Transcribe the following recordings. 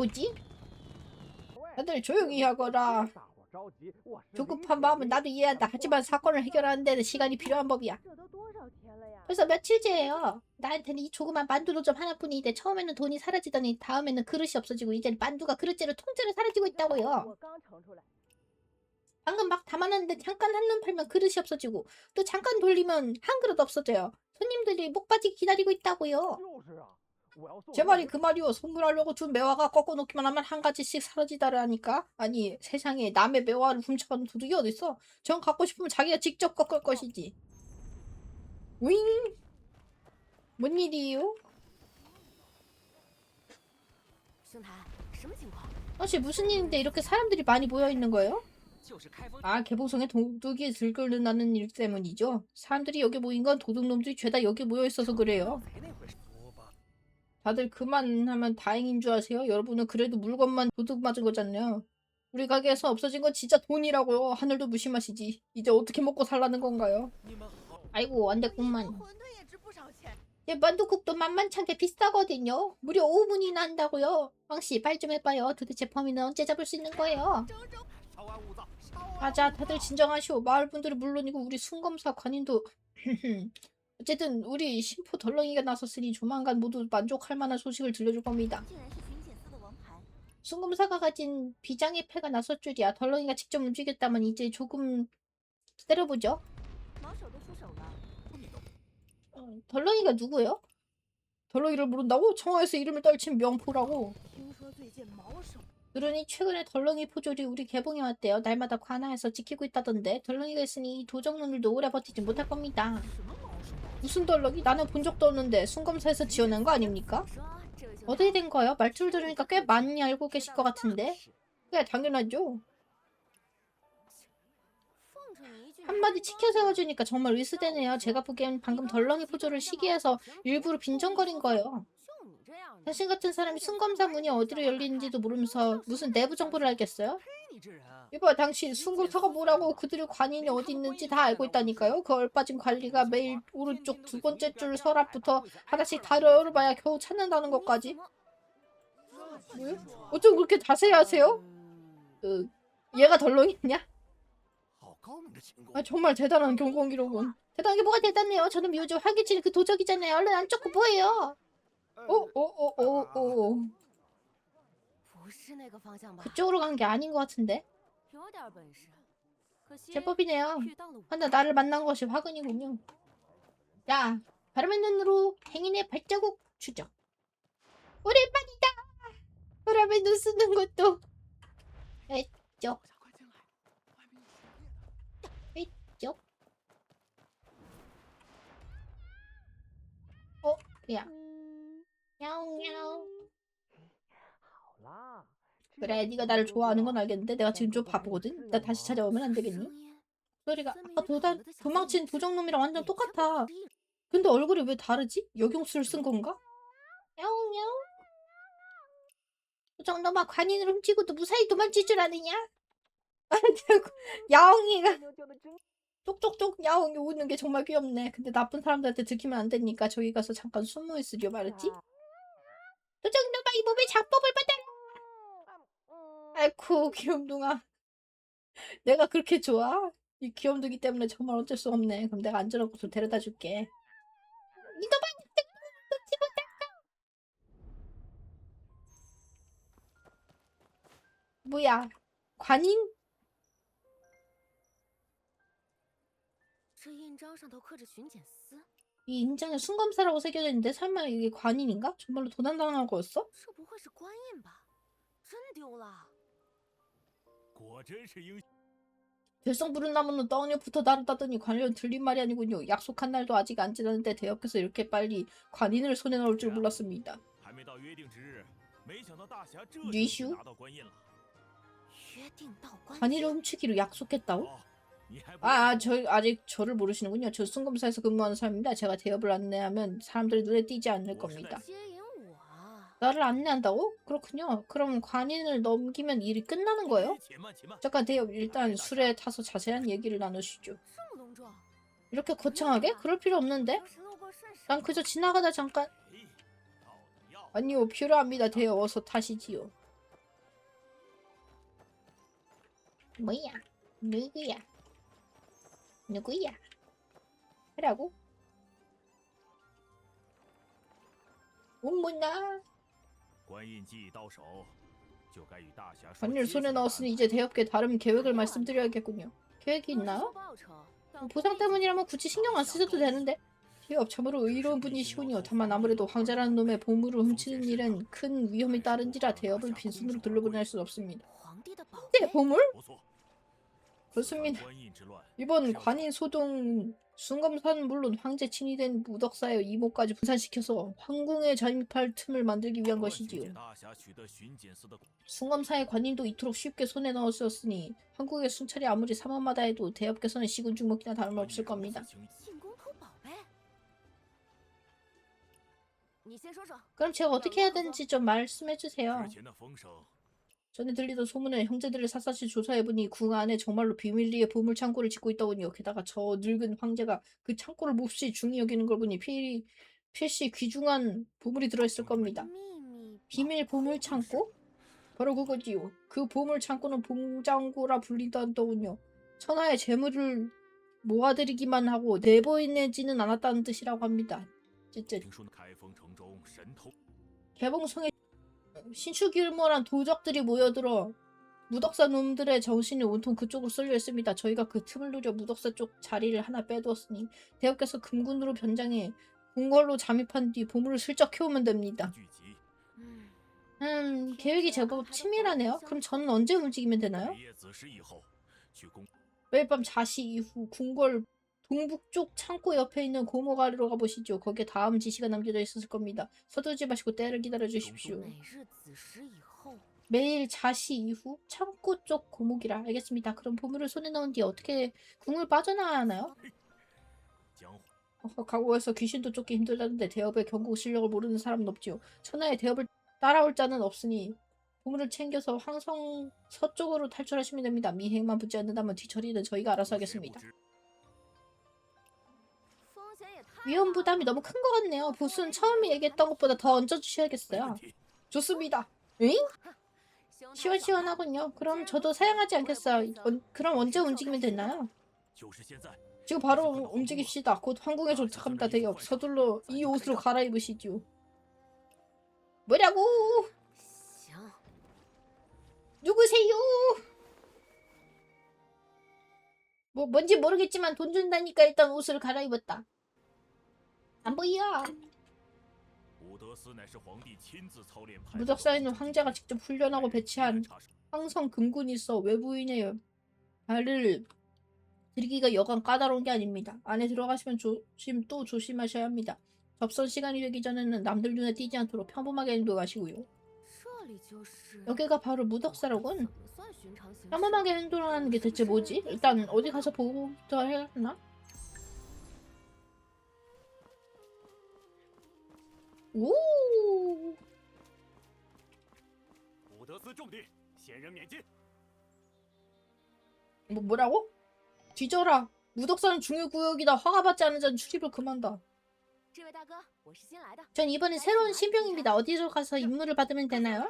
뭐지? 다들 조용히 하거라. 조급한 마음은 나도 이해한다. 하지만 사건을 해결하는 데는 시간이 필요한 법이야. 벌써 며칠째예요. 나한테는 이 조그만 만두노점 하나뿐인데 처음에는 돈이 사라지더니 다음에는 그릇이 없어지고 이제는 만두가 그릇째로 통째로 사라지고 있다고요. 방금 막 담아놨는데 잠깐 한눈 팔면 그릇이 없어지고 또 잠깐 돌리면 한 그릇 없어져요. 손님들이 목 빠지게 기다리고 있다고요. 제 말이 그 말이요. 선물하려고 둔 매화가 꺾어놓기만 하면 한 가지씩 사라지다라니까. 아니 세상에 남의 매화를 훔쳐가는 도둑이 어딨어. 전 갖고 싶으면 자기가 직접 꺾을 것이지. 윙! 뭔 일이에요? 혹시 무슨 일인데 이렇게 사람들이 많이 모여있는 거예요? 아, 개보성에 도둑이 들끓는다는 일 때문이죠. 사람들이 여기 모인 건 도둑놈들이 죄다 여기 모여있어서 그래요. 다들 그만하면 다행인 줄 아세요? 여러분은 그래도 물건만 도둑 맞은 거잖아요. 우리 가게에서 없어진 건 진짜 돈이라고요. 하늘도 무심하시지. 이제 어떻게 먹고 살라는 건가요? 아이고 안 됐구만. 만두국도 만만찮게 비싸거든요. 무려 5분이나 한다고요. 황씨 말 좀 해봐요. 도대체 범인은 언제 잡을 수 있는 거예요? 맞아, 다들 진정하시오. 마을분들은 물론이고 우리 순검사 관인도 어쨌든 우리 심포 덜렁이가 나섰으니 조만간 모두 만족할 만한 소식을 들려줄 겁니다. 순검사가 가진 비장의 패가 나설 줄이야. 덜렁이가 직접 움직였다면 이제 조금 때려보죠. 덜렁이가 누구예요? 덜렁이를 모른다고? 청하에서 이름을 떨친 명포라고. 그러니 최근에 덜렁이 포졸이 우리 개봉에 왔대요. 날마다 관아에서 지키고 있다던데. 덜렁이가 있으니 도적놈들도 오래 버티지 못할 겁니다. 무슨 덜렁이? 나는 본 적도 없는데 순검사에서 지어낸 거 아닙니까? 어떻게 된 거예요? 말투를 들으니까 꽤 많이 알고 계실 것 같은데. 그래 당연하죠. 한마디 치켜 세워주니까 정말 의스대네요. 제가 보기엔 방금 덜렁이 포졸을 시기해서 일부러 빈정거린 거예요. 당신 같은 사람이 순검사 문이 어디로 열리는지도 모르면서 무슨 내부 정보를 알겠어요? 이봐 당신 순검사가 뭐라고 그들의 관인이 어디 있는지 다 알고 있다니까요. 그 얼빠진 관리가 매일 오른쪽 두 번째 줄 서랍부터 하나씩 다 열어봐야 겨우 찾는다는 것까지. 왜? 어쩜 그렇게 자세히 하세요? 얘가 덜렁이냐? 아 정말 대단한 경공기로군. 대단한 게 뭐가 대단해요. 저는 요즘 활기치는 그 도적이잖아요. 얼른 안 쫓고 뭐해요? 그쪽으로 간 게 아닌 것 같은데? 제법이네요. 하나 나를 만난 것이 화근이군요. 야, 바람의 눈으로 행인의 발자국 추적. 오랜만이다. 바람의 눈 쓰는 것도. 에쪽. 에쪽. 야. 야옹야옹. 그래, 네가 나를 좋아하는 건 알겠는데 내가 지금 좀 바쁘거든. 나 다시 찾아오면 안 되겠니? 소리가 아까 도망친 도적놈이랑 완전 똑같아. 근데 얼굴이 왜 다르지? 역용수를 쓴 건가? 야옹야옹. 도적놈아 관인을 훔치고도 무사히 도망칠 줄 아느냐? 야옹이가 쪽쪽쪽 야옹이 우는 게 정말 귀엽네. 근데 나쁜 사람들한테 들키면 안 되니까 저기 가서 잠깐 숨어 있으려 말했지? 도적놈아 이 몸에 장법을 받아라. 아이쿠 귀염둥아. 내가 그렇게 좋아? 이 귀염둥이 때문에 정말 어쩔 수 없네. 그럼 내가 안전한 곳으로 데려다 줄게. 이놈아 놓지 못할까? 뭐야? 관인? 이 인장에 순검사라고 새겨져 있는데 설마 이게 관인인가? 정말로 도난당한 거였어? 들성 부른 나무는 떡잎부터 다르다더니 관련 들린 말이 아니군요. 약속한 날도 아직 안 지났는데 대역해서 이렇게 빨리 관인을 손에 넣을 줄 몰랐습니다. 뉘슈? 관인을 훔치기로 약속했다고? 아직 저를 모르시는군요. 저 순검사에서 근무하는 사람입니다. 제가 대업을 안내하면 사람들이 눈에 띄지 않을 겁니다. 나를 안내한다고? 그렇군요. 그럼 관인을 넘기면 일이 끝나는 거예요? 잠깐 대업 일단 술에 타서 자세한 얘기를 나누시죠. 이렇게 거창하게? 그럴 필요 없는데? 난 그저 지나가다 잠깐... 아니요 필요합니다. 대업 어서 타시지요. 뭐야? 누구야? 누구야? 하라고? 어머나. 官印既已到手，就该与大侠说 관리를 接 손에 下来的 넣었으니 安 이제 排。 대업께 다른 계획을 말씀드려야겠군요. 계획이 있나요? 보상 때문이라면 굳이 신경 안 쓰셔도 되는데. 대업 참으로 의로운 분이시군요. 다만 아무래도 황제라는 놈의 보물을 훔치는 일은 큰 위험이 따른지라 대업을 빈손으로 둘러보낼 순 없습니다. 황제 보물? 不错， 그렇습니다. 官印之乱， 이번 관인 소동 순검사는 물론 황제 친위된 무덕사의 이모까지 분산시켜서 황궁에 잠입할 틈을 만들기 위한 不论 것이지요. 寻大侠取得巡检司的 순검사의 관인도 이토록 쉽게 손에 넣었었으니 한국의 순찰이 아무리 사만마다 해도 대업께서는 시군 중먹기나 官 다름없을 印如此 겁니다. 轻易， 进宫偷宝贝。你先说说， 그럼 제가 어떻게 해야 되는지 좀 말씀해주세요. 之前的风声， 전에 들리던 소문은 형제들을 샅샅이 조사해보니 궁 안에 정말로 비밀리에 보물 창고를 짓고 있더군요. 게다가 저 늙은 황제가 그 창고를 몹시 중히 여기는 걸 보니 필시 귀중한 보물이 들어있을 겁니다. 秘密 비밀 보물 창고? 바로 그거지요. 그 보물 창고는 봉장고라 불린다더군요. 천하의 재물을 모아들이기만 하고 내보내지는 않았다는 뜻이라고 합니다. 어쨌든 听说开封城中神偷， 개봉성에 신축일모란 도적들이 모여들어 무덕사 놈들의 정신이 온통 그쪽으로 쏠려 있습니다. 저희가 그 틈을 노려 무덕사 쪽 자리를 하나 빼두었으니 대업께서 금군으로 변장해 궁궐로 잠입한 뒤 보물을 슬쩍 해오면 됩니다. 聚集， 계획이 제법 치밀하네요. 그럼 저는 언제 움직이면 되나요? 夜子时以后，去攻 매일 밤 자시 이후 궁궐 동북쪽 창고 옆에 있는 고모가리로 가보시죠. 거기에 다음 지시가 남겨져 있었을 겁니다. 서두르지 마시고 때를 기다려 주십시오. 每日子时以后， 매일 자시 이후 창고 쪽 고목이라. 알겠습니다. 그럼 보물을 손에 넣은 뒤 어떻게 궁을 빠져나와야 하나요? 江湖， 각오해서 귀신도 쫓기 힘들다는데 대업의 경고 실력을 모르는 사람은 없지요. 천하의 대업을 따라올 자는 없으니 보물을 챙겨서 황성 서쪽으로 탈출하시면 됩니다. 미행만 붙지 않는다면 뒤처리는 저희가 알아서 无邪不 하겠습니다. 知 风险也太 위험 大 부담이 了。 너무 큰 것 같네요. 보스는 처음에 얘기했던 것보다 더 没 얹어주셔야겠어요. 问题。 좋습니다. 응? 兄台 시원시원하군요. 그럼 저도 사양하지 않겠어요. 그럼 언제 움직이면 되나요? 就是现在， 지금 바로 움직입시다. 곧 황궁에 도착합니다. 대업. 서둘러 이 옷으로 갈아입으시죠. 뭐라고? 行， 누구세요? 뭐 뭔지 모르겠지만 돈 준다니까 일단 옷을 갈아입었다. 안 보여. 武德司乃是皇帝亲自操练派 무적사에는 황제가 직접 훈련하고 배치한 황성 금군이 있어 외부인의 발을 들이기가 여간 까다로운 게 아닙니다. 안에 들어가시면 또 조심하셔야 합니다. 접선 시간이 되기 전에는 남들 눈에 띄지 않도록 평범하게 행동하시고요. 这里就是。 여기가 바로 무덕사로군. 怎么算寻常行事？ 평범하게 행동하는 게 대체 뭐지? 일단 어디 가서 보고부터 해야 하나? 오! 武德司重地，先人免进。 뭐라고? 뒤져라. 무덕사는 중요구역이다. 허가받지 않은 자는 출입을 금한다. 这位大哥，我是新来的。 전 이번엔 새로운 신병입니다. 어디로 가서 임무를 받으면 되나요?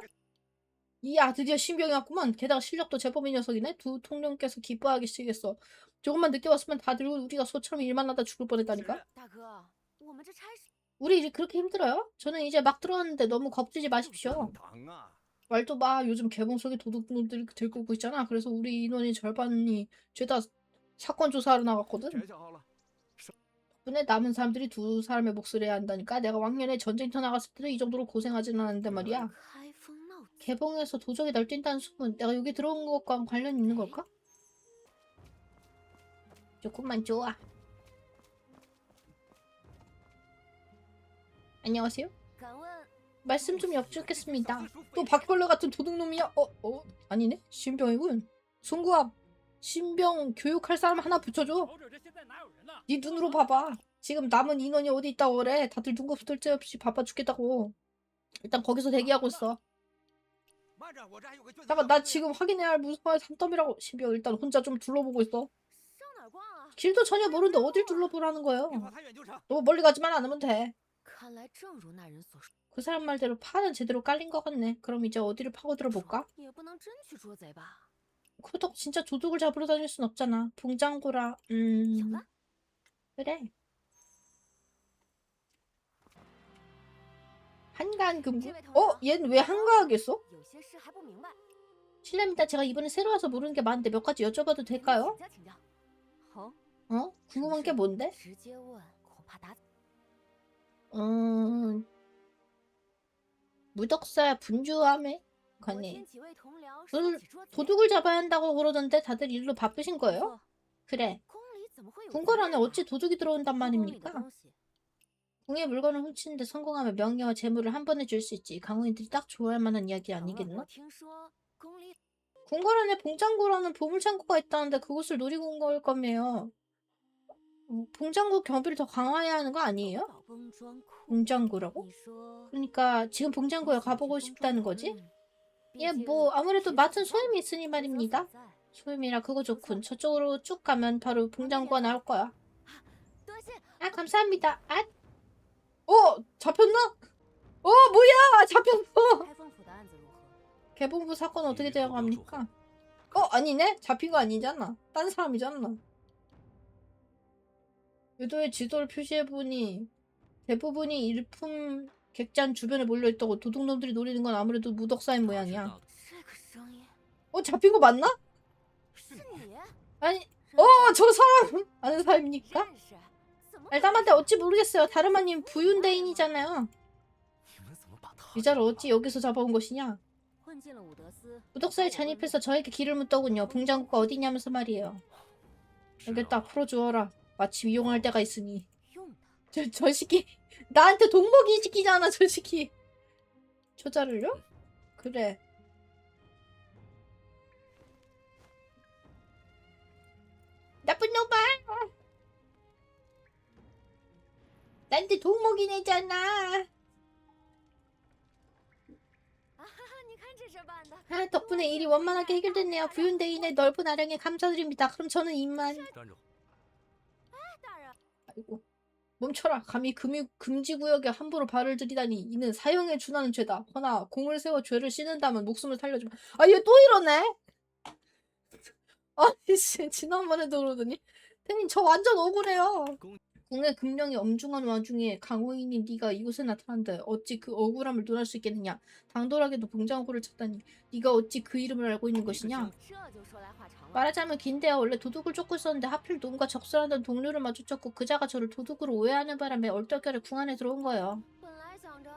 이야, 드디어 신병이 왔구만. 게다가 실력도 제법인 녀석이네. 두 통령께서 기뻐하시겠어. 조금만 늦게 왔으면 다들 우리가 소처럼 일만 하다 죽을 뻔했다니까. 大哥，我们这差事 우리 이제 그렇게 힘들어요? 저는 이제 막 들어왔는데 너무 겁주지 마십시오. 堂啊， 말도 마. 요즘 개봉석에 도둑놈들이 들고 있잖아. 그래서 우리 인원의 절반이 죄다 사건 조사하러 나갔거든. 摘下好了。 덕분에 남은 사람들이 두 사람의 몫을 해야 한다니까. 내가 왕년에 전쟁터 나갔을 때도 이 정도로 고생하진 않았는데 말이야. 开封闹剧， 개봉에서 도적이 날뛴다는 소문. 내가 여기 들어온 것과 관련 있는 걸까? 조금만 좋아. 안녕하세요. 敢问 말씀 좀 여쭙겠습니다. 또 바퀴벌레 같은 도둑놈이야? 아니네? 신병이군. 송구함. 신병 교육할 사람 하나 붙여줘. 跑者这现在哪有人呢？ 네 눈으로 봐봐. 지금 남은 인원이 어디 있다고 그래. 다들 눈곱들 데 없이 바빠 죽겠다고. 일단 거기서 대기하고 있어. 慢着，我这还有个卷子。 잠깐 나 지금 확인해야 할 무서워의 산더미라고. 신병 일단 혼자 좀 둘러보고 있어. 上哪儿逛啊？ 길도 전혀 모르는데 어딜 둘러보라는 거예요. 别跑太远就成。 너무 멀리 가지만 않으면 돼. 看来正如那人所说， 그 사람 말대로 파는 제대로 깔린 것 같네. 그럼 이제 어디를 파고 들어볼까? 也不能真去捉贼吧？ 그렇다고 진짜 도둑을 잡으러 다닐 순 없잖아. 봉장구라. 有了， 그래. 한가한금고? 얘는 왜 한가하겠어? 有些事还不明白， 실례입니다. 제가 이번에 새로 와서 모르는 게 많은데 몇 가지 여쭤봐도 您 될까요? 请教请教。好， 궁금한 게 뭔데? 直接问，恐怕答。 무덕사 분주함에 我 관해 听几位同僚 오늘 说起捉贼， 도둑을 잡아야 한다고 그러던데 다들 일로 바쁘신 没 거예요? 错， 그래. 宫里怎么会有 궁궐 贼 안에 人 어찌 啊？ 도둑이 들어온단 宫里的 말입니까? 东西， 궁의 물건을 훔치는데 성공하면 명예와 재물을 한 번에 줄 수 있지. 강호인들이 딱 좋아할 만한 이야기 等了， 아니겠나? 我听说宫里 궁궐 안에 봉장고라는 보물창고가 있다는데 그곳을 노리고 온 걸 거며요. 봉장고 경비를 더 강화해야 하는 거 아니에요? 宝崩装库， 봉장고라고? 你说 그러니까 지금 봉장고에 가보고 싶다는 거지? 예, 뭐 아무래도 맡은 소임이 있으니 말입니다. 소임이라 그거 좋군. 저쪽으로 쭉 가면 바로 봉장고가 나올 거야. 多谢， 아, 감사합니다. 아, 잡혔나? 뭐야, 잡혔어. 开封府的案子如何？ 개봉부 사건 어떻게 되어갑니까? 아니네? 잡힌 거 아니잖아. 딴 사람이잖아. 유도의 지도를 표시해보니 대부분이 일품 객잔 주변에 몰려있다고. 도둑놈들이 노리는 건 아무래도 무덕사인 모양이야. 这个声音 잡힌 거 맞나? 是你？ 아니, 저 사람 아는 사람입니까? 认识？怎么？ 알다만데 어찌 모르겠어요. 다름 아닌 부윤대인이잖아요. 你们怎么把他 이자를 어찌 여기서 잡아온 것이냐? 混进了伍德斯， 무덕사에 잔입해서 저에게 길을 묻더군요. 봉장구가 어디냐면서 말이에요. 是 알겠다. 啊 풀어주어라. 마침 이용할 때가 있으니. 用他。 저 시키 나한테 동목이 시키잖아. 저 시키. 초자를요? 그래. 나쁜 놈아. 나한테 동목이 내잖아. 你看这事办的， 아, 덕분에 일이 원만하게 해결됐네요. 부윤대인의 넓은 아량에 감사드립니다. 그럼 저는 이만. 站住！大人， 아이고. 멈춰라. 감히 금지구역에 함부로 발을 들이다니. 이는 사형에 준하는 죄다. 허나 공을 세워 죄를 씻는다면 목숨을 살려주마. 얘 또 이러네? 아니 씨, 지난번에도 그러더니. 태님 저 완전 억울해요. 궁의 금령이 엄중한 와중에 강호인인 네가 이곳에 나타난다. 어찌 그 억울함을 논할 수 있겠느냐. 당돌하게도 봉장구를 찾다니. 네가 어찌 그 이름을 알고 있는 것이냐. 这就说来话长了。 말하자면 긴데요. 원래 도둑을 쫓고 있었는데 하필 놈과 적설하던 동료를 마주쳤고 그자가 저를 도둑으로 오해하는 바람에 얼떨결에 궁 안에 들어온 거예요. 本来想着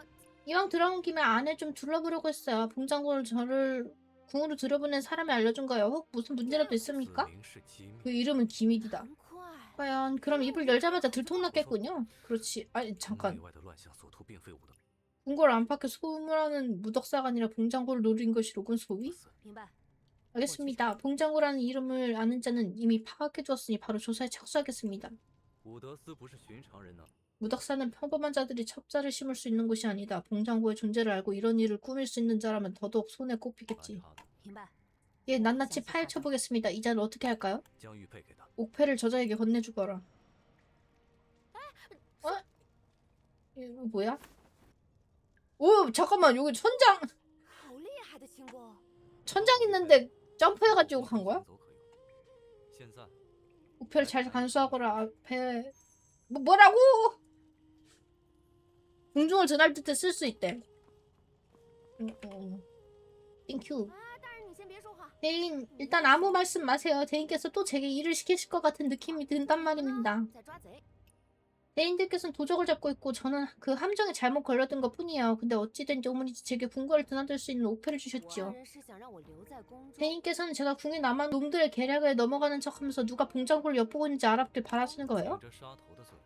이왕 들어온 김에 안에 좀 둘러보려고 했어요. 봉장군을 저를 궁으로 들여보낸 사람이 알려준 거예요. 혹 무슨 문제라도 있습니까? 子明是机密， 그 이름은 기밀이다. 很快， 과연 그럼 입을 열자마자 들통났겠군요. 그렇지. 아니 宫 잠깐. 内外的乱象所图并非我的 궁궐 안팎에 소문하는 무덕사가 아니라 봉장군을 노린 것이로군 소위? 意思。明白。 알겠습니다. 봉장구라는 이름을 아는 자는 이미 파악해두었으니 바로 조사에 착수하겠습니다. 伍德斯不是寻常人呐， 무덕사는 평범한 자들이 첩자를 심을 수 있는 곳이 아니다. 봉장구의 존재를 알고 이런 일을 꾸밀 수 있는 자라면 더더욱 손에 把 꼽히겠지. 他的 明白。 예, 낱낱이 파헤쳐보겠습니다. 이 자를 어떻게 할까요? 将玉佩给他。 옥패를 저자에게 건네주거라. 이거 뭐야? 오, 잠깐만. 여기 천장 好厉害的轻功！ 천장 있는데 점프해가지고 간 거야? 走可用。现在 옥패를 잘 간수하거라. 앞에 뭐라고? 공중을 드날 때 쓸 수 있대. 땡큐. 啊，大人你先别说话。 대인, 일단 아무 말씀 마세요. 대인께서 또 제게 일을 시키실 것 같은 느낌이 든단 말입니다. 在抓贼， 대인들께서는 도적을 잡고 있고 저는 그 함정에 잘못 걸려든 것 뿐이에요. 근데 어찌된 영문이지 제게 궁궐을 드나들 수 있는 옥패를 我 주셨지요. 人是想让我留在宫中。 대인께서는 제가 궁에 남아 놈들의 계략에 넘어가는 척하면서 누가 봉장구를 엿보고 있는지 알아보길 바라시는 거예요? 这杀头的罪，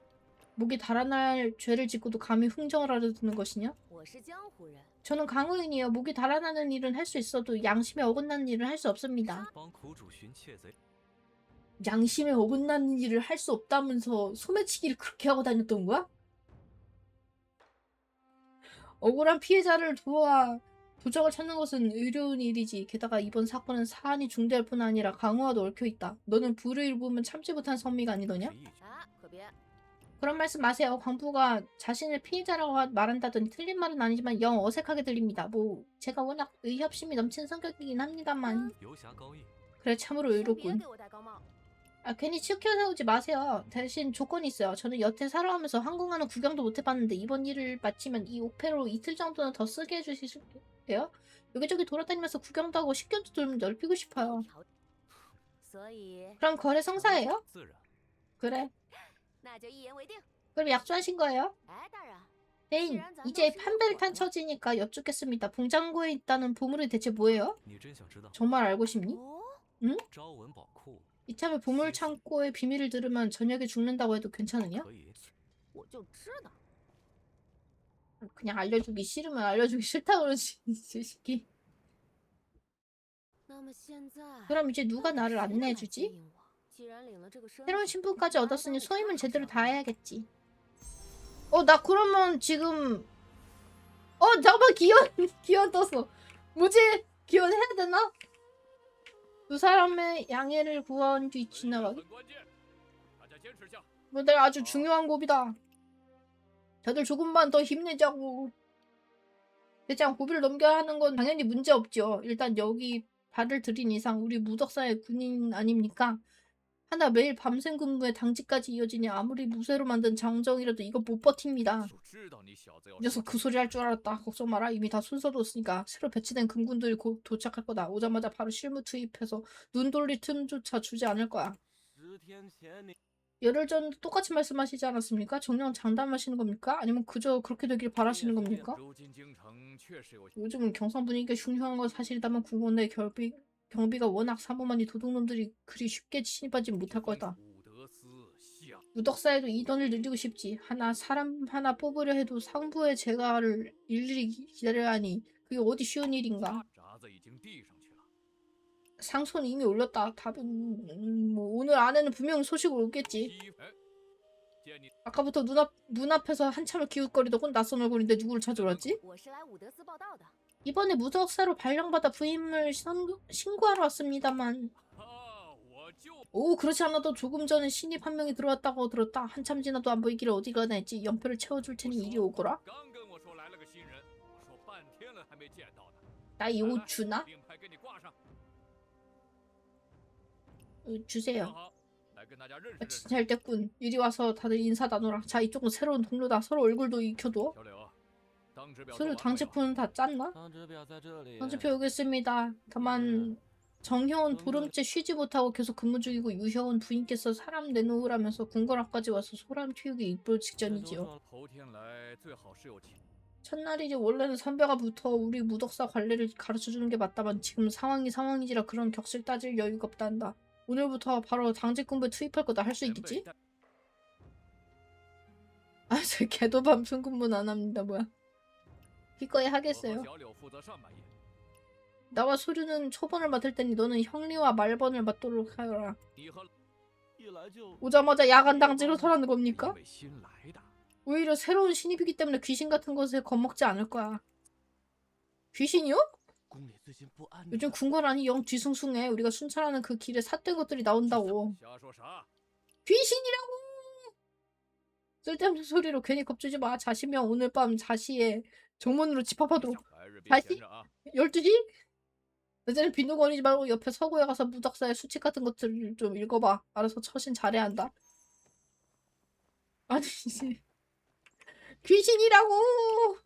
목이 달아날 죄를 짓고도 감히 흥정을 하려드는 것이냐? 我是江湖人， 저는 강호인이에요. 목이 달아나는 일은 할 수 있어도 양심에 어긋나는 일은 할 수 없습니다. 帮苦主寻窃贼， 양심에 어긋나는 일을 할 수 없다면서 소매치기를 그렇게 하고 다녔던 거야? 억울한 피해자를 도와 도적을 찾는 것은 의로운 일이지. 게다가 이번 사건은 사안이 중대할 뿐 아니라 강호와도 얽혀있다. 너는 불을 일으키면 참지 못한 선미가 아니더냐? 是义举。啊，可别。 그런 말씀 마세요. 광부가 자신을 피해자라고 말한다더니 틀린 말은 아니지만 영 어색하게 들립니다. 뭐 제가 워낙 의협심이 넘치는 성격이긴 합니다만 游侠高义， 그래 참으로 先别 의롭군. 给我戴高帽。 아 괜히 치켜 세우지 마세요. 대신 조건이 있어요. 저는 여태 살아오면서 한국만은 구경도 못 해봤는데 이번 일을 마치면 이 오페로 이틀 정도는 더 쓰게 해주실래요? 여기저기 돌아다니면서 구경도 하고 식견도 좀 넓히고 싶어요. 条所以 그럼 거래 성사예요? 自然。 그래. 那就一言为定。 그럼 약속하신 거예요? 哎，大人， 네, 이제 판벨 탄 처지니까 여쭙겠습니다. 봉장고에 있다는 보물이 대체 뭐예요? 你真想知道？ 정말 알고 싶니? 哦， 朝闻宝库 이참에 보물 창고의 비밀을 들으면 저녁에 죽는다고 해도 괜찮으냐? 可以。我就知道。 그냥 알려주기 싫으면 알려주기 싫다고 그러지 이 새끼. 那么现在， 그럼 이제 누가 나를 谁来 안내해주지? 接应我？既然领了这个身份， 새로운 신분까지 얻었으니 소임은 제대로 다 해. 해야겠지. 나 그러면 지금 잠깐만 기원 떴어. 뭐지? 기원 해야 되나? 두 사람의 양해를 구한 뒤 지나가기. 很关键，大家坚持下。 오늘 아주 중요한 고비다. 다들 조금만 더 힘내자고. 대장 고비를 넘겨야 하는 건 당연히 문제 없죠. 일단 여기 발을 들인 이상 우리 무덕사의 군인 아닙니까? 하나 매일 밤샘 근무에 당직까지 이어지니 아무리 무쇠로 만든 장정이라도 이거 못 버팁니다. 就知道你小子要 이 녀석 그 소리 할 줄 알았다. 걱정 마라. 이미 다 순서뒀으니까 새로 배치된 금군들이 곧 도착할 거다. 오자마자 바로 실무 투입해서 눈 돌릴 틈조차 주지 않을 거야. 10天前你 열흘 전 똑같이 말씀하시지 않았습니까? 정녕 장담하시는 겁니까? 아니면 그저 그렇게 되길 바라시는 겁니까? 如今京城确实有 요즘은 경상 분위기가 흉흉한 건 사실이다만 궁궐 내 경비가 워낙 사모하니 도둑놈들이 그리 쉽게 침입하지 못할 거다. 武德司下 무덕사에도 이 돈을 늘리고 싶지. 사람 하나 뽑으려 해도 상부의 재가를 일일이 기다려야 하니 그게 어디 쉬운 일인가. 闸子已经递上去了。 상소는 이미 올렸다. 답은 뭐 오늘 안에는 분명 소식을 오겠지. 哎，见你 아까부터 눈앞에서 한참을 기웃거리더군. 낯선 얼굴인데 누구를 찾으러 왔지? 我是来伍德斯报道的。 이번에 무덕사로 발령받아 부임을 신고하러 왔습니다만 啊，我就 오 그렇지 않아도 조금 전에 신입 한 명이 들어왔다고 들었다. 한참 지나도 안 보이길래 어디 가나 했지. 연표를 채워줄 테니 이리 오거라. 刚跟我说来了个新人，我说半天了还没见到呢。 나 이 옷 주나? 令牌给你挂上。 주세요. 好，来跟大家认识 아, 认识。 진짜 잘 됐군. 이리 와서 다들 인사 나누라. 자 이쪽은 새로운 동료다. 서로 얼굴도 익혀둬. 小柳，当值表 서로 做完没有？ 당직표는 다 짰나? 当值表在这里。 당직표 여기 있습니다. 다만 정효은 보름째 쉬지 못하고 계속 근무 중이고 유효은 부인께서 사람 내놓으라면서 궁궐앞까지 와서 소란 피우기 이쁠 직전이지요. 头天来最好是有请。 첫날이지 원래는 선배가 붙어 우리 무덕사 관리를 가르쳐주는 게 맞다만 지금 상황이지라 그런 격식 따질 여유가 없단다. 오늘부터 바로 당직 공부에 투입할 거다. 할 수 있겠지? 아, 저 개도 밤순 근무는 안 합니다. 뭐야? 기꺼이 我和 하겠어요. 小柳负责上半夜。 나와 소류는 초반을 맡을 테니 너는 형리와 말번을 맡도록 하여라. 你和一来就 오자마자 야간 당직으로 서라는 겁니까? 因为新来的。 오히려 새로운 신입이기 때문에 귀신 같은 것에 겁먹지 않을 거야. 귀신이요? 宫里最近不安宁。 요즘 궁궐안이 영 뒤숭숭해. 우리가 순찰하는 그 길에 삿된 것들이 나온다고. 瞎说啥？ 귀신이라고! 쓸데없는 소리로 괜히 겁주지 마. 자시면 오늘 밤 자시에 정문으로 집합하도록. 白日别 다시? 闲着啊！ 12시? 이제는 빈둥거리지 말고 옆에 서고에 가서 무덕사의 수칙 같은 것들을 좀 읽어봐. 알아서 처신 잘해야 한다. 아니 이제 귀신이라고!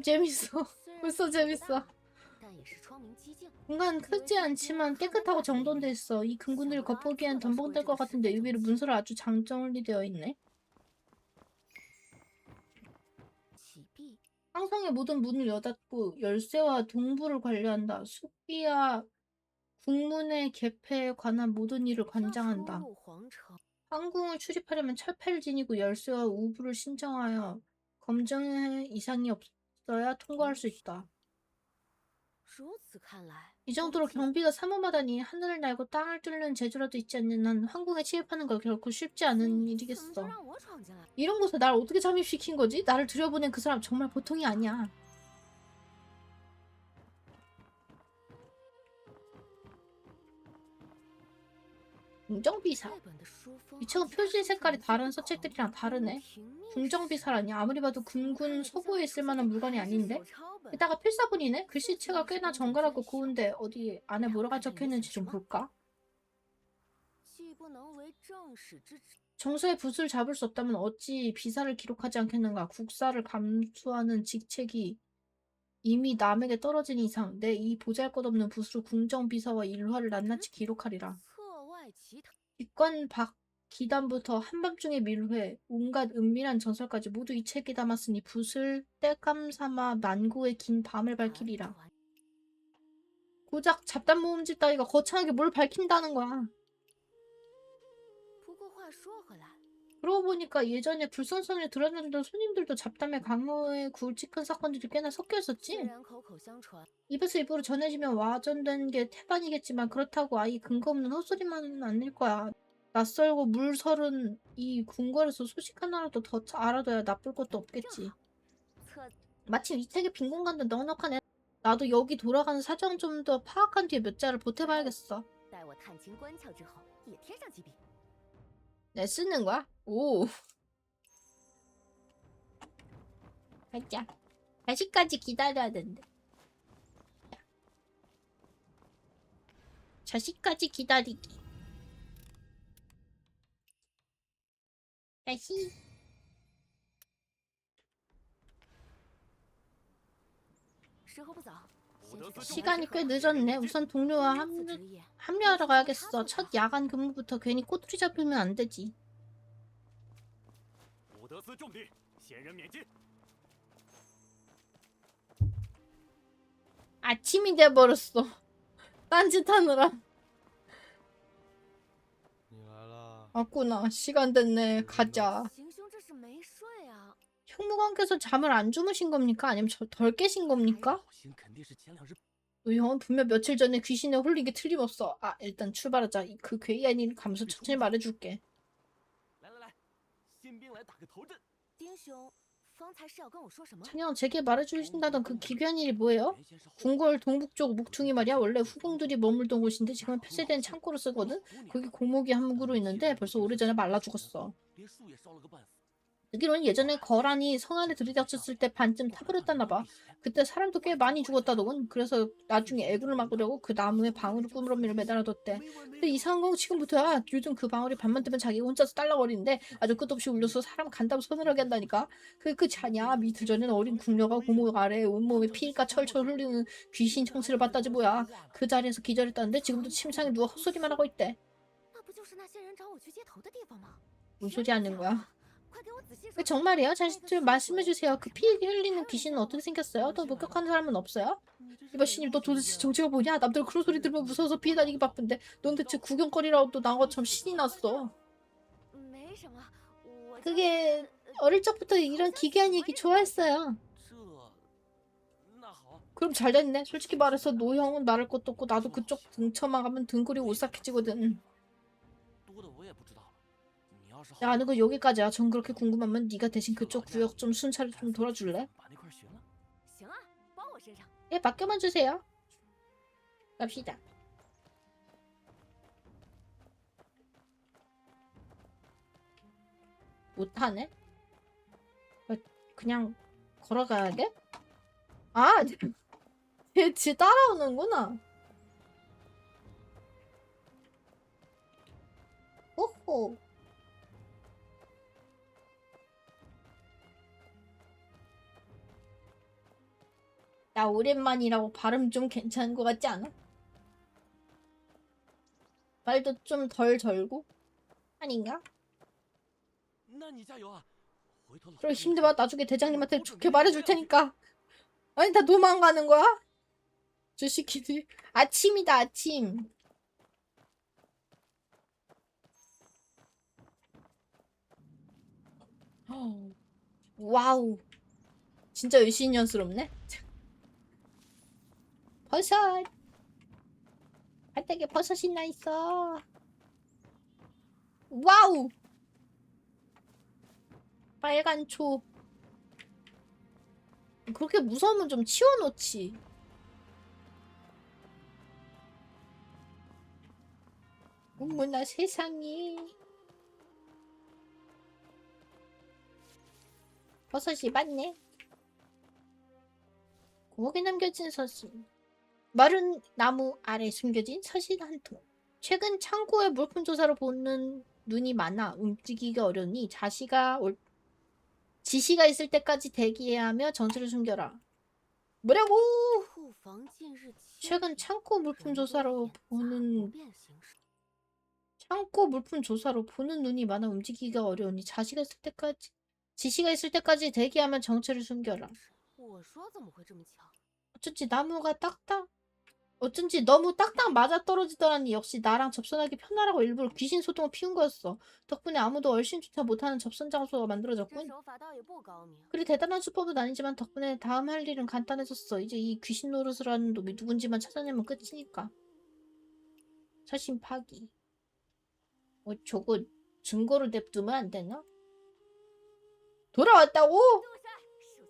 재밌어. 虽然 벌써 不大 재밌어. 但也是窗明几净。 공간 크지 않지만 깨끗하고 정돈돼 있어. 이 금군들을 겉보기엔 덤벙될 것 같은데 의외로 문서를 아주 장정리되어 있네. 启闭。 항성의 모든 문을 여닫고 열쇠와 동부를 관리한다. 숙비와 국문의 개폐에 관한 모든 일을 要出 관장한다. 入皇城， 항궁을 출입하려면 철폐를 지니고 열쇠와 우부를 신청하여 검증에 이상이 없어야 통과할 수 있다. 如此看来， 이 정도로 경비가 삼엄하다니 하늘을 날고 땅을 뚫는 재주라도 있지 않는 한 황궁에 침입하는 거 결코 쉽지 않은 怎么就 일이겠어. 让我闯进来？ 이런 곳에 날 어떻게 잠입시킨 거지? 나를 들여보낸 그 사람 정말 보통이 아니야. 궁정비사. 这本的书封 이 책은 표지 색깔이 다른 서책들이랑 다르네. 궁정비사라니 아무리 봐도 금군 서부에 있을 만한 물건이 아닌데? 게다가 필사본이네? 글씨체가 꽤나 정갈하고 고운데 어디 안에 뭐라가 적혀있는지 좀 볼까? 정서의 붓을 잡을 수 없다면 어찌 비사를 기록하지 않겠는가? 국사를 감수하는 직책이 이미 남에게 떨어진 이상 내 이 보잘것없는 붓으로 궁정비사와 일화를 낱낱이 기록하리라. 기관 박 기단부터 한밤중의 밀회, 온갖 은밀한 전설까지 모두 이 책에 담았으니 붓을 땔감 삼아 만고의 긴 밤을 밝히리라. 고작 잡담 모음집 따위가 거창하게 뭘 밝힌다는 거야. 그러고 보니까 예전에 불성선을 드러내던 손님들도 잡담에 강호의 굵직한 사건들이 꽤나 섞여 있었지. 입에서 입으로 전해지면 와전된 게 태반이겠지만 그렇다고 아예 근거 없는 헛소리만은 아닐 거야. 낯설고 물설은 이 궁궐에서 소식 하나라도 더 알아둬야 나쁠 것도 없겠지. 마침 이 책에 빈 공간도 넉넉하네. 나도 여기 돌아가는 사정 좀 더 파악한 뒤에 몇 자를 보태봐야겠어. 네, 쓰는 거야? 오. 가자. 다시까지 기다려야 된대. 자식까지 기다리기. 다시. 시간이 꽤 늦었네. 우선 동료와 합류하러 가야겠어. 첫 야간 근무부터 괜히 꼬투리 잡히면 안 되지. 아침이 돼버렸어. 딴짓하느라. 왔구나. 시간 됐네. 가자. 형무관께서 잠을 안 주무신 겁니까? 아니면 덜 깨신 겁니까? 노형은 분명 며칠 전에 귀신에 홀린 게 틀림없어. 아, 일단 출발하자. 그 괴이한 일 감소 천천히 말해줄게. 찬영, 제게 말해주신다던 그 기괴한 일이 뭐예요? 궁궐 동북쪽 묵퉁이 말이야. 원래 후궁들이 머물던 곳인데 지금은 폐쇄된 창고로 쓰거든? 거기 고목이 한 그루 있는데 벌써 오래전에 말라 죽었어. 듣기로는 예전에 거란이 성 안에 들이닥쳤을 때 반쯤 타버렸다나봐. 그때 사람도 꽤 많이 죽었다더군. 그래서 나중에 애구를 막으려고 그 나무에 방울을 꾸러미를 매달아뒀대. 근데 이상한 건 지금부터야. 요즘 그 방울이 밤만 되면 자기가 혼자서 딸랑거리는데 아주 끝없이 울려서 사람 간다고 서늘하게 한다니까. 그게 끝이 아니야. 이틀 전에는 어린 궁녀가 고목 아래 온몸에 피가 철철 흘리는 귀신 청취를 봤다지 뭐야. 그 자리에서 기절했다는데 지금도 침상에 누워 헛소리만 하고 있대. 뭔 소리 하는 거야? 정말이에요? 자식들 말씀해주세요. 그 피 흘리는 귀신은 어떻게 생겼어요? 더 목격하는 사람은 없어요? 이봐씨님, 너 도대체 정체가 뭐냐? 남들 그런 소리 들으면 무서워서 피해 다니기 바쁜데 넌 대체 구경거리라고 난 것처럼 신이 났어. 그게 어릴 적부터 이런 기괴한 얘기 좋아했어요. 그럼 잘 됐네. 솔직히 말해서 노형은 말할 것도 없고 나도 그쪽 등쳐만 가면 등골이 오싹해지거든. 야, 아는 거 여기까지야. 전 그렇게 궁금하면 네가 대신 그쪽 구역 좀 순찰을 좀 돌아줄래? 예, 맡겨만 주세요. 갑시다. 못하네? 그냥 걸어가야 돼? 아, 쟤 따라오는구나. 오호. 나 오랜만이라고 발음 좀 괜찮은 것 같지 않아? 말도 좀 덜 절고? 아닌가? 그럼 힘내봐. 나중에 대장님한테 좋게 말해줄 테니까. 아니, 다 도망가는 거야? 저 새끼들. 아침이다, 아침. 와우. 진짜 을씨년스럽네. 버섯. 바닥에 버섯이 나 있어. 와우. 빨간 초. 그렇게 무서우면 좀 치워놓지. 어머나 세상에. 버섯이 많네. 부엌에 남겨진 사진. 마른 나무 아래 숨겨진 사진 한 통. 최근 창고에 물품 조사로 보는 눈이 많아 움직이기가 어려우니 지시가 있을 때까지 대기해야 하며 정체를 숨겨라. 뭐라고? 库房近日清 최근 창고 물품 人多 조사로 眼杂 보는 不便行事 창고 물품 조사로 보는 눈이 많아 움직이기가 어려우니 지시가 있을 때까지 대기하면 정체를 숨겨라. 我说怎么会这么巧？ 어쩐지 너무 딱딱 맞아 떨어지더라니. 역시 나랑 접선하기 편하라고 일부러 귀신 소동을 피운 거였어. 덕분에 아무도 얼씬조차 못하는 접선 장소가 这 만들어졌군. 手法倒也不高明。 그리 대단한 수법은 아니지만 덕분에 다음 할 일은 간단해졌어. 이제 이 귀신 노릇을 하는 놈이 누군지만 찾아내면 끝이니까. 사신 파기. 저거 증거로 냅두면 안 되나? 돌아왔다고? 手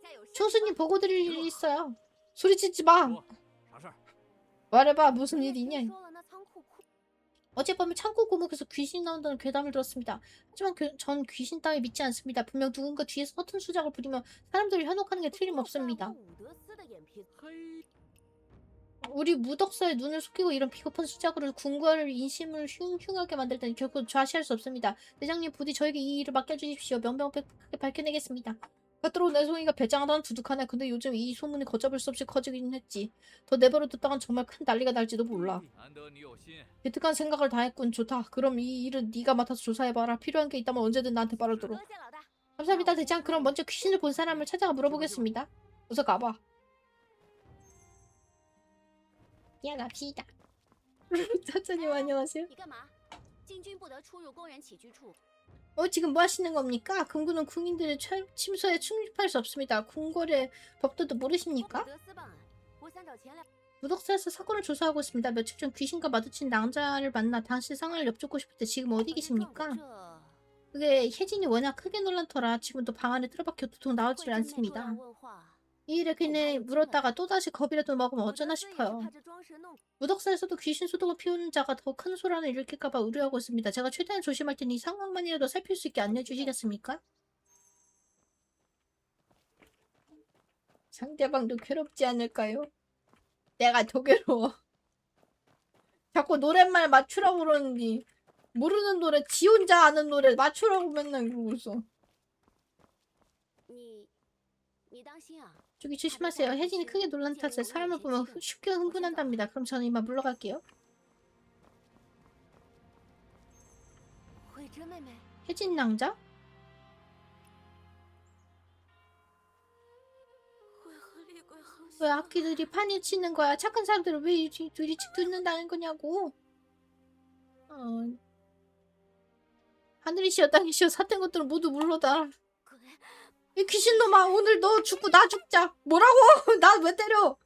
下有事， 총수님 보고 드릴 일이 있어요. 소리치지 마. 说啥事儿？ 말해봐. 무슨 我也 일이냐? 听说了那仓库库 어젯밤에 창고 고목에서 귀신이 나온다는 괴담을 들었습니다. 하지만 전 귀신 따위 믿지 않습니다. 분명 누군가 뒤에서 허튼 수작을 부리며 사람들을 현혹하는 게 库 틀림없습니다. 伍德斯的眼皮子， 嘿， 우리 무덕사의 눈을 속이고 이런 비겁한 수작으로 군과를 인심을 흉흉하게 만들 때는 결코 좌시할 수 없습니다. 대장님 부디 저에게 이 일을 맡겨주십시오. 명명백백하게 밝혀내겠습니다. 겉으로 내송이가 배짱하다는 두둑하네. 근데 요즘 이 소문이 걷잡을 수 없이 커지긴 했지. 더 내버려뒀다간 정말 큰 난리가 날지도 몰라. 难得你有心， 기특한 생각을 다 했군. 좋다. 그럼 이 일은 네가 맡아서 조사해봐라. 필요한 게 있다면 언제든 나한테 말하도록. 德县老大， 감사합니다, 대장. 그럼 먼저 귀신을 본 사람을 찾아가 물어보겠습니다. 어서 가봐. 야, 갑시다. 차차님 안녕하세요. 你干嘛？禁军不得出入工人起居处。 지금 뭐 하시는 겁니까? 금군은 군인들의 침소에 침입할 수 없습니다. 군거래 법도도 我 모르십니까? 伍德斯办案，我想找钱来。 무덕사에서 사건을 조사하고 있습니다. 며칠 전 귀신과 마주친 낭자를 만나 당시 상황을 엿듣고 싶을 때 지금 어디 可是 계십니까? 状告 그게 혜진이 워낙 크게 놀란 터라 지금도 방 안에 틀어박혀 도통 这 나오질 会真被捉 않습니다. 来问话 이 일에 괜히 물었다가 또다시 겁이라도 먹으면 伍德 어쩌나 斯也是 싶어요. 怕这装神弄 무덕사에서도 귀신 소동을 피우는 자가 더 큰 소란을 일으킬까봐 우려하고 있습니다. 제가 최대한 조심할 테니 상황만이라도 살필 수 있게 안내해 주시겠습니까? 상대방도 괴롭지 않을까요? 내가 더 괴로워. 자꾸 노랫말 맞추라고 그러는데 모르는 노래 지 혼자 아는 노래 맞추라고 맨날 그러고 있어. 你当心啊！ 저기 조심하세요. 혜진이 크게 놀란 탓에 사람을 보면 쉽게 흥분한답니다. 그럼 저는 이만 물러갈게요. 慧珍妹妹， 혜진 낭자? 会和厉鬼好 왜 像。 악기들이 판이 치는 거야? 착한 사람들을 왜 둘이 듣는다는 거냐고? 하늘이 시여 땅이 시여 삿된 것들은 모두 물러다. 鬼， 이 귀신놈아 오늘 너 죽고 나 죽자. 뭐라고? 나 왜 때려?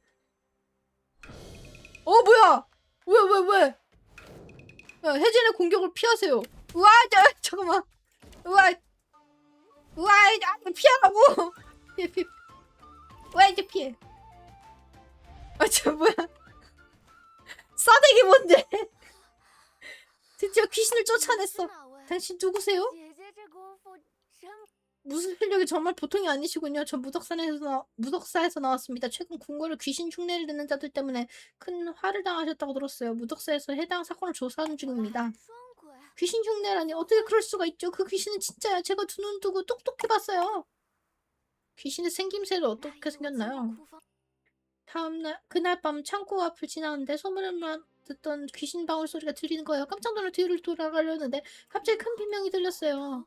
뭐야? 왜? 야, 혜진의 공격을 피하세요. 우와 잠깐만. 우와 피하라고. 피해. 왜 이제 피해? 저 뭐야? 싸대기 뭔데? 드디어 귀신을 쫓아냈어. 哪位？ 당신 누구세요? 姐姐这功夫真 무슨 실력이 정말 보통이 아니시군요. 전 무덕사에서 나왔습니다. 최근 궁궐에 귀신 흉내를 내는 자들 때문에 큰 화를 당하셨다고 들었어요. 무덕사에서 해당 사건을 조사하는 중입니다. 双鬼。 귀신 흉내라니 어떻게 그럴 수가 있죠? 그 귀신은 진짜야. 제가 두 눈 두고 똑똑히 봤어요. 귀신의 생김새도 어떻게 생겼나요? 그날 밤 창고 앞을 지나는데 소문만 듣던 귀신 방울 소리가 들리는 거예요. 깜짝 놀라 뒤를 돌아가려는데 갑자기 큰 비명이 들렸어요.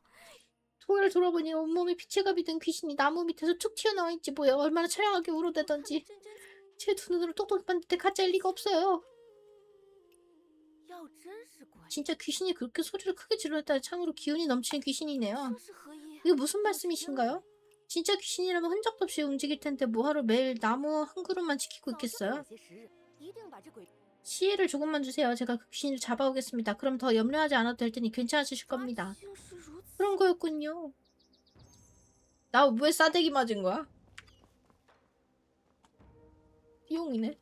고개를 돌아보니 온몸에 피체감이 든 귀신이 나무 밑에서 툭 튀어나와 있지 뭐야. 얼마나 처량하게 울어대던지. 제 두 눈으로 똑똑히 봤는데 가짜일 리가 없어요. 要真是鬼， 진짜 귀신이 그렇게 소리를 크게 질렀다니 참으로 기운이 넘치는 귀신이네요. 说是合一。 이게 무슨 말씀이신가요? 진짜 귀신이라면 흔적도 없이 움직일 텐데 뭐하러 매일 나무 한 그루만 지키고 早就 있겠어요? 有些时日，一定把这鬼 시혜를 조금만 주세요. 제가 그 귀신을 잡아오겠습니다. 그럼 더 염려하지 않아도 될 테니 괜찮아지실 겁니다. 竟是如此。 그런 거였군요. 나 왜 싸대기 맞은 거야? 띠용이네.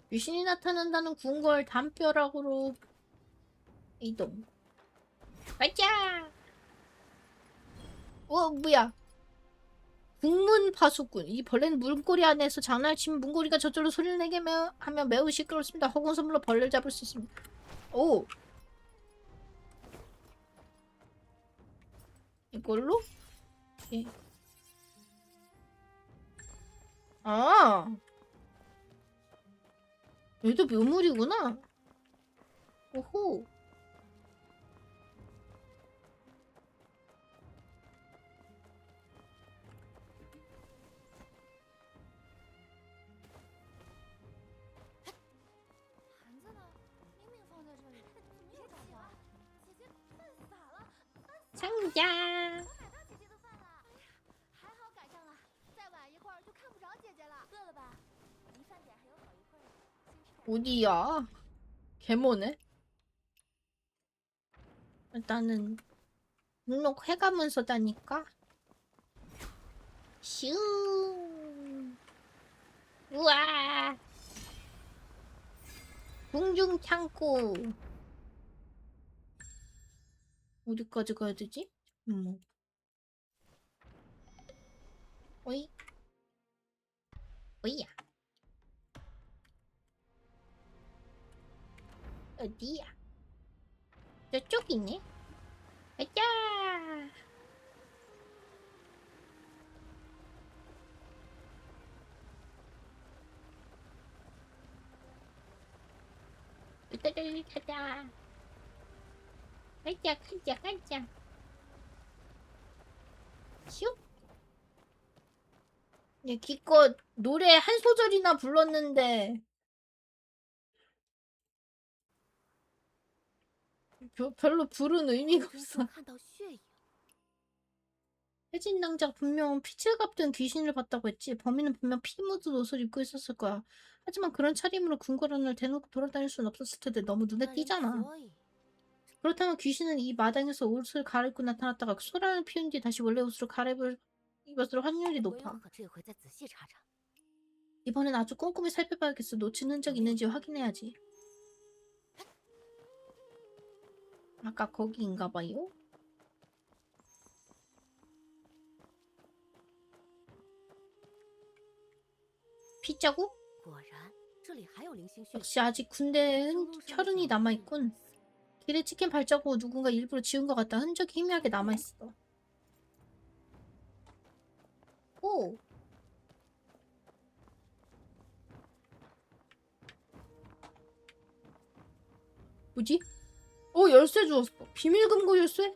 귀신이 나타난다는 궁궐 담벼락으로 이동. 가자. 뭐야? 국문 파수꾼. 이 벌레는 문고리 안에서 장난을 치면 문고리가 저절로 소리를 내게 하면 매우 시끄럽습니다. 허공 선물로 벌레를 잡을 수 있습니다. 오. 이걸로? 예. 아. 얘도 묘물이구나. 오호. 상자. 어디야? 개모네. 일단은 등록 해가면서다니까. 슈. 우와. 공중 창고. 어디까지 가야 되지? 어이. 어이야. 어디야? 저쪽이네. 가자. 으따를 가자. 가자. 슉. 기껏 노래 한 소절이나 불렀는데 별로 부른 의미가 없어. 혜진 낭자가 분명 피칠 갚던 귀신을 봤다고 했지. 범인은 분명 피 묻은 옷을 입고 있었을 거야. 하지만 그런 차림으로 궁궐안을 대놓고 돌아다닐 수는 없었을 텐데 너무 눈에 띄잖아. 그렇다면 귀신은 이 마당에서 옷을 갈아입고 나타났다가 소란을 피운 뒤 다시 원래 옷으로 입었을 확률이 높아. 이번엔 아주 꼼꼼히 살펴봐야겠어. 놓친 흔적 있는지 확인해야지. 아까 거기인가봐요. 피자국? 역시 아직 군대에 혈흔이 남아있군. 길에 찍힌 발자국을 누군가 일부러 지운 것 같다. 흔적이 희미하게 남아있어. 오! 뭐지? 열쇠 주웠어. 비밀금고 열쇠?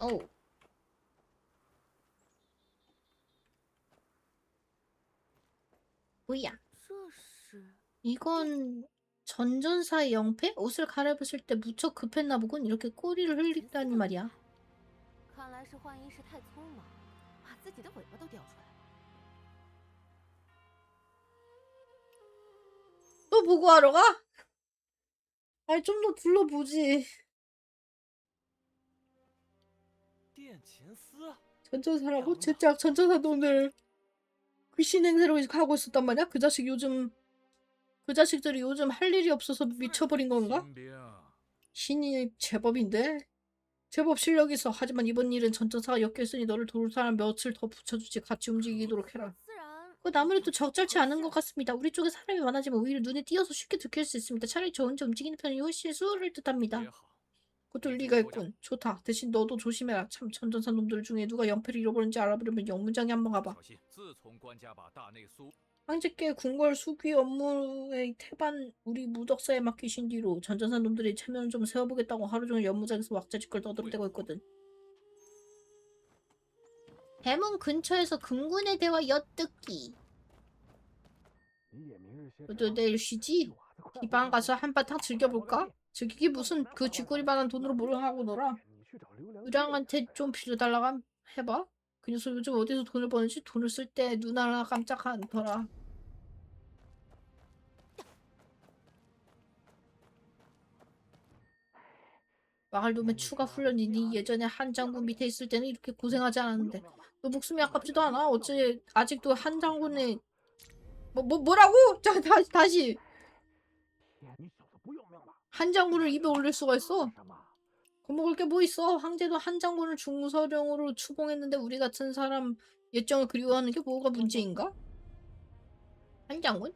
오. 뭐야? 이건 전전사의 영패? 옷을 갈아입으실 때 무척 급했나 보군. 이렇게 꼬리를 흘리다니 말이야. 또 보고 하러 가? 아니 좀 더 둘러보지. 전전사라고? 진짜 전전사도 오늘 귀신 행세로 가고 있었단 말이야? 그 자식들이 요즘 할 일이 없어서 미쳐버린 건가? 신이 제법인데? 제법 실력이 있어. 하지만 이번 일은 전전사가 엮여있으니 너를 도울 사람 몇을 더 붙여주지. 같이 움직이도록 해라. 그건 아무래도 적절치 않은 것 같습니다. 우리 쪽에 사람이 많아지면 오히려 눈에 띄어서 쉽게 들킬 수 있습니다. 차라리 저 혼자 움직이는 편이 훨씬 수월을 뜻합니다. 그것도 일리가 있군. 좋다. 대신 너도 조심해라. 참 전전사 놈들 중에 누가 영패를 잃어버린지 알아보려면 영문장에 한번 가봐. 황제께 궁궐 수귀 업무의 태반 우리 무덕사에 맡기신 뒤로 전전사 놈들이 체면을 좀 세워보겠다고 하루 종일 연무장에서 왁자지껄 떠들어대고 있거든. 대문 근처에서 금군의 대화 엿듣기. 너도 내일 쉬지? 이방 가서 한바탕 즐겨볼까? 즐기기 무슨 그 쥐꼬리만한 돈으로 뭘 하고 놀아. 의랑한테 좀 빌려달라고 해봐. 그 녀석 요즘 어디서 돈을 버는지 돈을 쓸 때 눈 하나 깜짝 않더라. 마을돔의 추가 훈련이니 예전에 한 장군 밑에 있을 때는 이렇게 고생하지 않았는데 너 목숨이 아깝지도 않아? 어째 아직도 한 장군의 뭐라고? 자 다시 한 장군을 입에 올릴 수가 있어? 겁먹을 게 뭐 있어? 황제도 한 장군을 중서령으로 추봉했는데 우리 같은 사람 옛정을 그리워하는 게 뭐가 문제인가? 한 장군?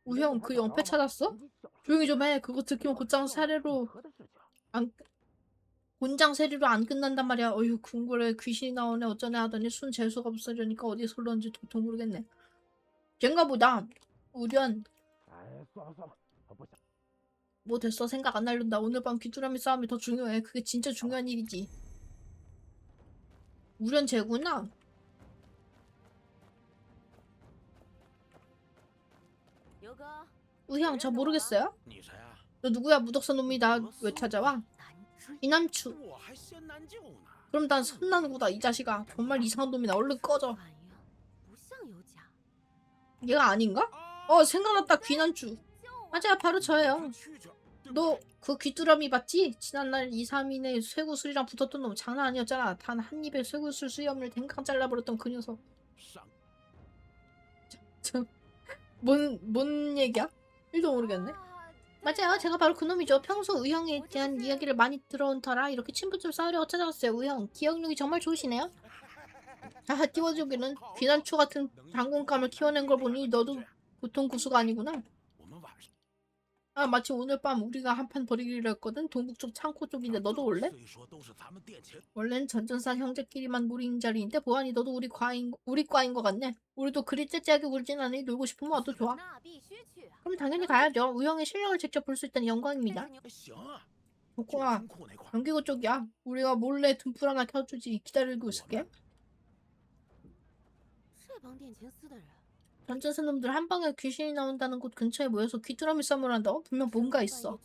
우형 그 영패 찾았어? 조용히 좀 해. 그거 들키면 곧장 사례로 안 곤장 세리로 안 끝난단 말이야. 어휴 궁궐에 귀신이 나오네 어쩌네 하더니 순 재수가 없어지니까 어디서 흘렀는지 도통 모르겠네. 쟤인가 보다. 우련 뭐 됐어 생각 안 날른다. 오늘 밤 귀뚜라미 싸움이 더 중요해. 그게 진짜 중요한 일이지. 우련 쟤구나. 우형 저 모르겠어요? 你谁啊？ 너 누구야? 무덕선 놈이 나 왜 찾아와? 이남추. 그럼 난 선난구다 이 자식아. 정말 이상한 놈이나 얼른 꺼져. 얘가 아닌가? 생각났다 귀난추. 맞아요 바로 저예요. 너 그 귀뚜라미 봤지? 지난날 2, 3인의 쇠구슬이랑 붙었던 놈 장난 아니었잖아. 단 한 입에 쇠구슬 수염을 댕강 잘라버렸던 그 녀석. 뭔 얘기야? 1도 모르겠네. 맞아요. 제가 바로 그놈이죠. 평소 의형에 대한 이야기를 많이 들어온 터라 이렇게 친분좀 쌓으려고 찾아왔어요. 의형, 기억력이 정말 좋으시네요. 아, 띄워주기는 귀난초 같은 장군감을 키워낸 걸 보니 너도 보통 구수가 아니구나. 아, 마침 오늘 밤 우리가 한판 벌이기로 했거든. 동북쪽 창고 쪽인데 너도 올래? 원래는 전전산 형제끼리만 모인 자리인데 보아니 너도 우리 과인 것 같네. 우리도 그리 째째하게 굴진 않으니 놀고 싶으면 와도 좋아. 그럼 당연히 가야죠. 우형의 실력을 직접 볼 수 있다니 영광입니다. 복공아, 연기구 쪽이야. 우리가 몰래 등불 하나 켜주지. 기다리고 있을게. 전전산 놈들 한 방에 귀신이 나온다는 곳 근처에 모여서 귀뚜라미 싸움을 한다고? 분명 뭔가 있어.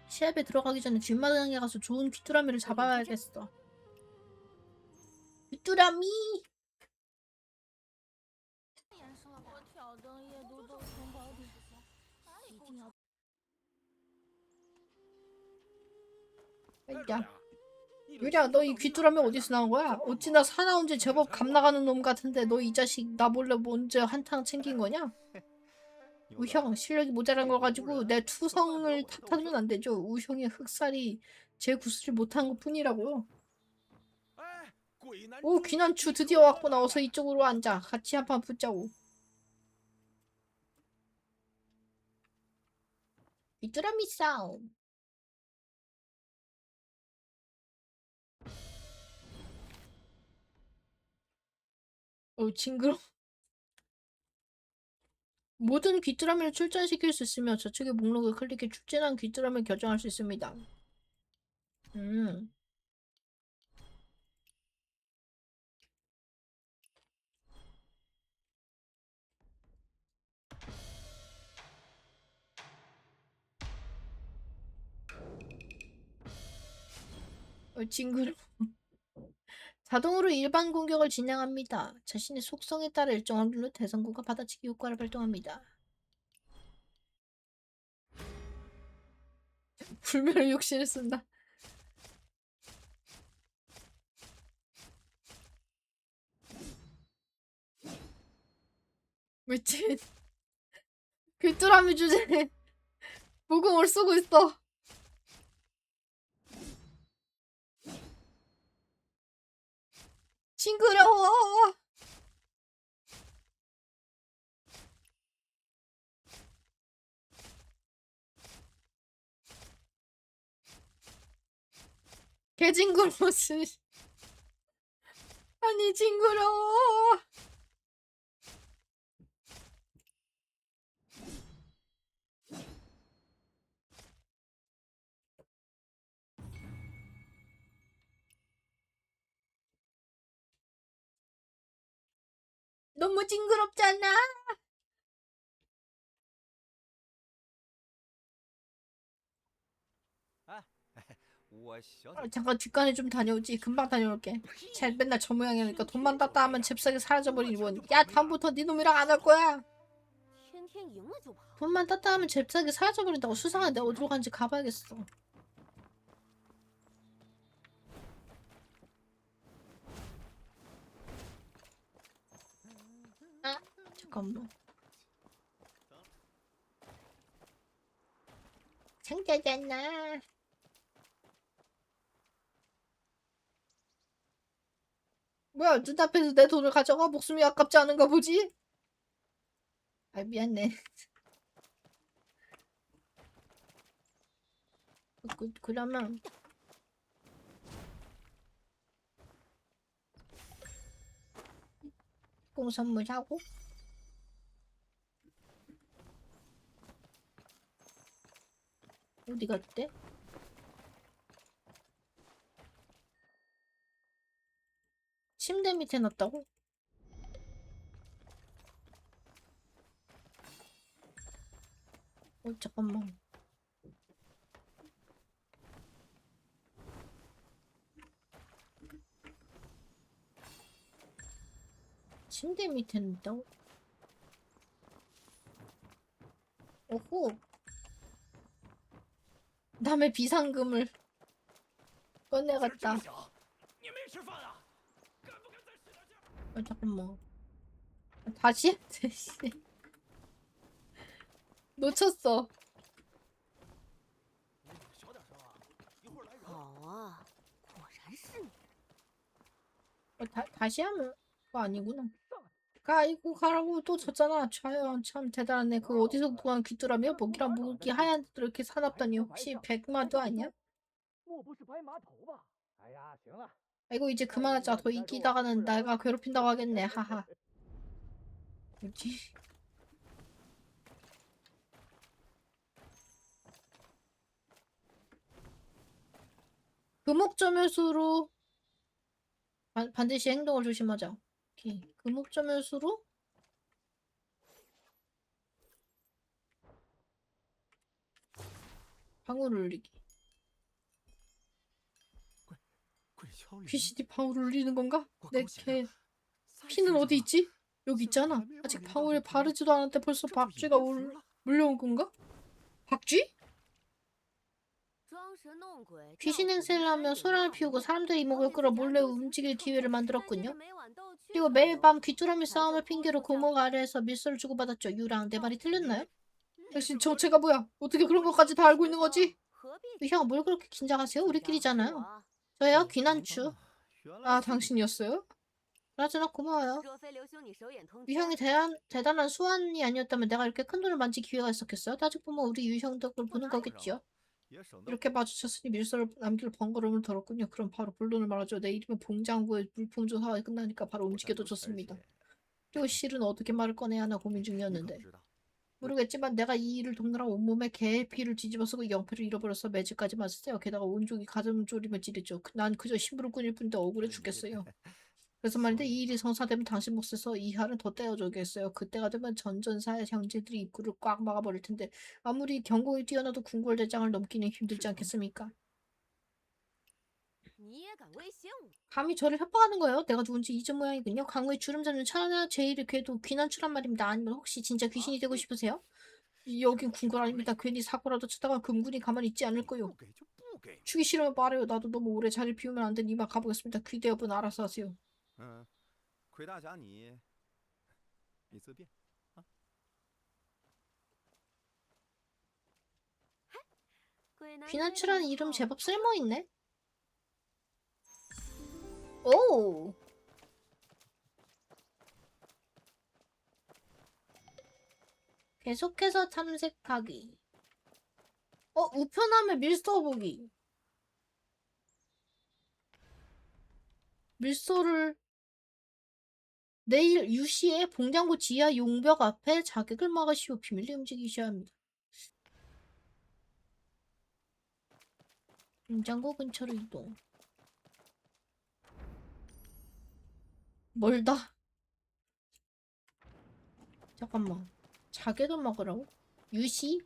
시합에 들어가기 전에 뒷마당에 가서 좋은 귀뚜라미를 잡아야겠어. 귀뚜라미! 야, 유리야, 너 이 귀뚜라미 어디서 나온 거야? 어찌나 사나운 지 제법 감나가는 놈 같은데 너 이 자식 나 몰래 먼저 한탕 챙긴 거냐? 우형, 실력이 모자란 거 가지고 내 투성을 탓하면 안 되죠. 우형의 흑살이 제 구슬을 못한 것 뿐이라고요. 오, 귀난추 드디어 왔구나. 어서 이쪽으로 앉아. 같이 한판 붙자고. 귀뚜라미 싸움. 징그러. 모든 귀뚜라미를 출전시킬 수 있으며 저쪽의 목록을 클릭해 출전한 귀뚜라미를 결정할 수 있습니다. 징그러. 자동으로 일반 공격을 진행합니다. 자신의 속성에 따라 일정 확률로 대상군과 받아치기 효과를 발동합니다. 불멸의 욕심을 쓴다. 미친. 귀뚜라미 주제에 무궁을 쓰고 있어. 징그러워. 개징그러워. 아니 징그러워. 너무 징그럽잖아. 잠깐 뒷간에 좀 다녀오지. 금방 다녀올게. 쟤 맨날 저 모양이니까 돈만 땄다 하면 잽싸게 사라져버리니 뭐. 야, 다음부터 네 놈이랑 안 할 거야. 天天赢了就跑。 돈만 땄다 하면 잽싸게 사라져버린다고. 수상한데 어디로 간지 가봐야겠어. 아, 잠깐만. 상자잖아. 뭐야, 눈앞에서 내 돈을 가져가? 목숨이 아깝지 않은가 보지? 아, 미안해. 그러면 선물 사고 어디 갔대? 침대 밑에 놨다고? 잠깐만. 침대 밑에 놨다고? 오호. 남의 비상금을 꺼내갔다. 你没吃饭啊？敢不敢再洗点觉？ 잠깐만. 다시? 놓쳤어. 小点声啊，一会儿来人。好啊，果然是你。 다시 하면 그거 아니구나. 이거 가라고 또 졌잖아. 자연 참 대단하네. 그거 어디서 구한 귀뚜라미야? 먹이랑 무기 하얀 데도 이렇게 사납다니. 혹시 백마도 아니야? 莫不是白马头吧？哎呀，行了， 아이고 이제 그만하자. 더 이기다가는 내가 괴롭힌다고 하겠네. 하하. 뭐지? 금옥점유수로 반드시 행동을 조심하자. 오케이. 금옥점유수로 방울 울리기. 귀신이 방울 울리는 건가? 내 개 피는 어디 있지? 여기 있잖아. 아직 방울에 바르지도 않았는데 벌써 박쥐가 물려온 건가? 박쥐? 귀신 행세를 하며 소란을 피우고 사람들의 이목을 끌어 몰래 움직일 기회를 만들었군요. 그리고 매일 밤 귀뚜라미 싸움을 핑계로 고목 아래에서 밀서를 주고받았죠. 유랑, 내 말이 틀렸나요? 당신 정체가 뭐야? 어떻게 그런 것까지 다 알고 있는 거지? 형, 뭘 그렇게 긴장하세요? 우리끼리잖아요. 저요? 귀난추. 아, 당신이었어요? 그나저나 고마워요. 유형이 대단한 수완이 아니었다면 내가 이렇게 큰 돈을 만질 기회가 있었겠어요? 따지고 보면 우리 유형 덕을 보는 거겠지요. 이렇게 마주쳤으니 밀서를 남길 번거로움을 덜었군요. 그럼 바로 본론을 말하죠. 내일이면 봉장구에 물품 조사가 끝나니까 바로 움직여도 좋습니다. 그리고 실은 어떻게 말을 꺼내야 하나 고민 중이었는데 모르겠지만 내가 이 일을 돕느라 온몸에 개의 피를 뒤집어 쓰고 영패를 잃어버려서 매질까지 맞았어요. 게다가 온종일 가슴 졸이며 찌르죠. 난 그저 심부름꾼일 뿐인데 억울해 죽겠어요. 그래서 말인데 이 일이 성사되면 당신 몫에서 이하를 더 떼어주겠어요. 그때가 되면 전전사의 형제들이 입구를 꽉 막아버릴 텐데 아무리 경공이 뛰어나도 궁궐대장을 넘기는 힘들지 않겠습니까? 감히 저를 협박하는 거예요. 내가 누군지 잊은 모양이군요. 강우의 주름 잡는 천하나 제일의 궤도 귀난추란 말입니다. 아니면 혹시 진짜 귀신이 되고 싶으세요? 여긴 궁궐 아닙니다. 괜히 사고라도 치다가 금군이 가만히 있지 않을 거요. 죽이 싫으면 말해요. 나도 너무 오래 자리를 비우면 안 되니 이만 가보겠습니다. 귀대여분 알아서 하세요. 魁大侠你自便啊。 귀난추라는 이름 제법 쓸모있네. 오! 계속해서 탐색하기. 우편함에 밀서 보기. 밀서를 내일 유시에 봉장구 지하 용벽 앞에 자객을 막으시오. 비밀리 움직이셔야 합니다. 봉장구 근처로 이동. 멀다. 잠깐만. 자객을 막으라고? 유시?